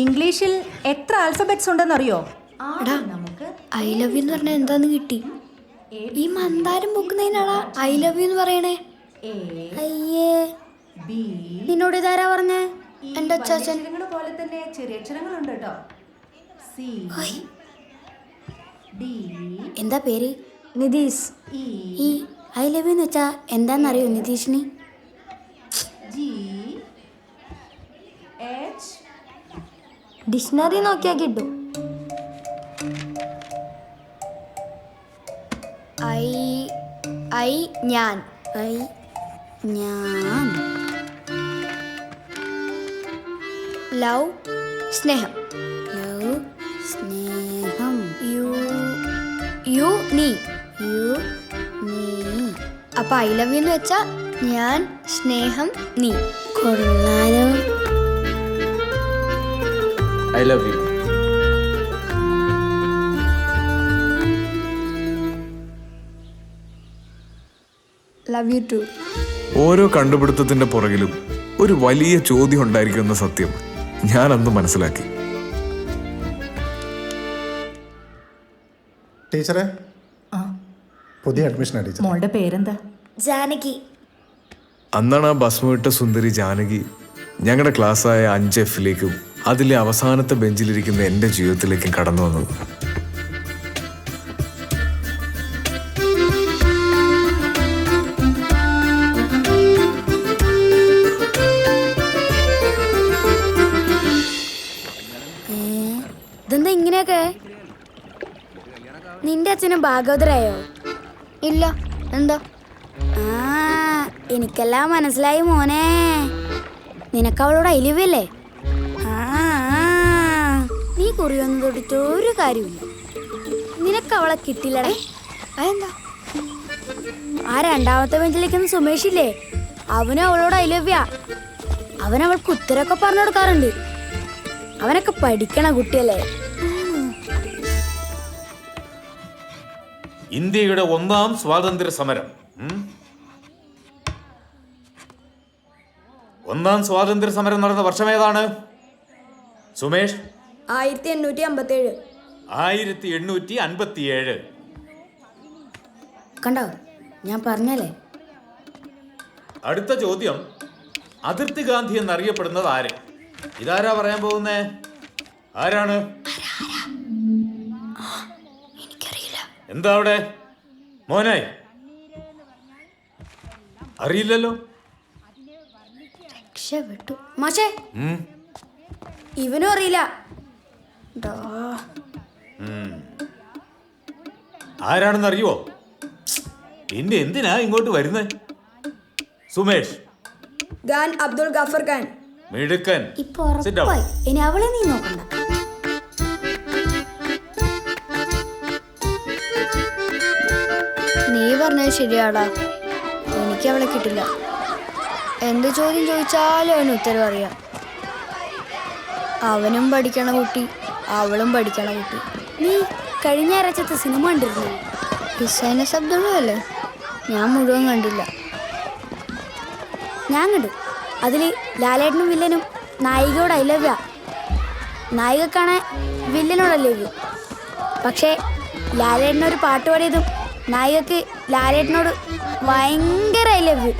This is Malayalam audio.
ഇംഗ്ലീഷിൽ എത്ര ആൽഫബറ്റ്സ് ഉണ്ടെന്നറിയോ? ഐ ലവ് യു എന്ന് പറഞ്ഞാൽ എന്താന്ന് കിട്ടി. ഈ മന്ദാരം പൊക്കുന്നതിനാടാ ഐ ലവ് യു എന്ന് പറയണേ. അയ്യേ, നിന്നോട് ഇതാരാ പറഞ്ഞേ? എന്റെ അച്ചാച്ചൻ. പോലെ തന്നെ ചെറിയ അക്ഷരങ്ങളുണ്ട് കേട്ടോ. എന്താ പേര്? നിതീഷ്. ഈ ഐ ലവ് യു എന്ന് വെച്ചാ എന്താന്നറിയോ നിതീഷിന്? ഡിക്ഷണറി നോക്കിയാ കിട്ടും. ഞാൻ ലവ് സ്നേഹം. യു നീ. അപ്പൊ ഐ ലവ് യു എന്ന് വെച്ചാ ഞാൻ, സ്നേഹം, നീ. കൊള്ളാലോ. I love you. Love you too. ഓരോ കണ്ടുപിടുത്തത്തിന്റെ പുറകിലും ഒരു വലിയ ചോദ്യം ഉണ്ടായിരിക്കുന്ന സത്യം ഞാൻ അന്ന് മനസ്സിലാക്കി. ടീച്ചറെ, പുതിയ അഡ്മിഷനാ ടീച്ചർ. മോളുടെ പേരെന്താ? ജാനകി. അന്നാണ് ആ ഭസ്മം വിട്ട സുന്ദരി ജാനകി ഞങ്ങളുടെ ക്ലാസ്സായ 5Fലേക്കും അതിലെ അവസാനത്തെ ബെഞ്ചിലിരിക്കുന്ന എൻ്റെ ജീവിതത്തിലേക്കും കടന്നു വന്നത്. ഇതെന്താ ഇങ്ങനെയൊക്കെ? നിന്റെ അച്ഛന് ഭാഗവതരായോ? ഇല്ല. എന്താ? എനിക്കെല്ലാം മനസ്സിലായി മോനെ. നിനക്ക് അവളോട് അയിലിവല്ലേ? നീ കുറിയൊന്നും തൊട്ടിട്ട് ഒരു കാര്യമില്ല. നിനക്ക് അവളെ കിട്ടില്ലടേ. അതെന്താ? ആ രണ്ടാമത്തെ ബെഞ്ചിലേക്കൊന്ന് സുമേഷില്ലേ, അവനും അവളോട് അയിലവ്യ. അവൾക്ക് ഉത്തരമൊക്കെ പറഞ്ഞു കൊടുക്കാറുണ്ട്. അവനൊക്കെ പഠിക്കണ കുട്ടിയല്ലേ. ഇന്ത്യയുടെ 1ാം സ്വാതന്ത്ര്യ സമരം. 1ാം സ്വാതന്ത്ര്യ സമരം നടന്ന വർഷം ഏതാണ് സുമേഷ്? 1857. 1857. കണ്ടോ, ഞാൻ പറഞ്ഞല്ലേ. അടുത്ത ചോദ്യം, അതിർത്തി ഗാന്ധി എന്നറിയപ്പെടുന്നത് ആര്? ഇതാരാ പറയാൻ പോകുന്നേ? ആരാണ്? എനിക്കറിയില്ല. എന്താ അവിടെ മോനെ? അറിയില്ലല്ലോ. രക്ഷപ്പെട്ടു മാഷേ. ഇവനും അറിയില്ല. ആരാണെന്ന് അറിയുവോ? പിന്നെ എന്തിനാ ഇങ്ങോട്ട് വരുന്നേ? സുമേഷ്. ഖാൻ അബ്ദുൽ ഗഫർ ഖാൻ. മിടുക്കൻ. ഇപ്പൊ ഉറപ്പായി. ഇനി അവളെ നീ നോക്കണ്ട. നീ പറഞ്ഞത് ശരിയാടാ. എനിക്ക് അവളെ കിട്ടില്ല. എന്ത് ചോദ്യം ചോദിച്ചാലും അവന് ഉത്തരം അറിയാം. അവനും പഠിക്കണ കുട്ടി, അവളും പഠിക്കണ കുട്ടി. നീ കഴിഞ്ഞ ആഴ്ചത്തെ സിനിമ കണ്ടിരുന്നു? ഡിസൈന ശബ്ദമല്ലേ? ഞാൻ മുഴുവൻ കണ്ടില്ല. ഞാൻ കണ്ടു. അതിൽ ലാലേട്ടനും വില്ലനും നായികയോട് ഐലവ്യ. നായികക്കാണ് വില്ലനോട് ഐലവ്യ. പക്ഷേ ലാലേട്ടനൊരു പാട്ട് പാടിയതും നായികക്ക് ലാലേട്ടനോട് ഭയങ്കര ഐലവ്യ.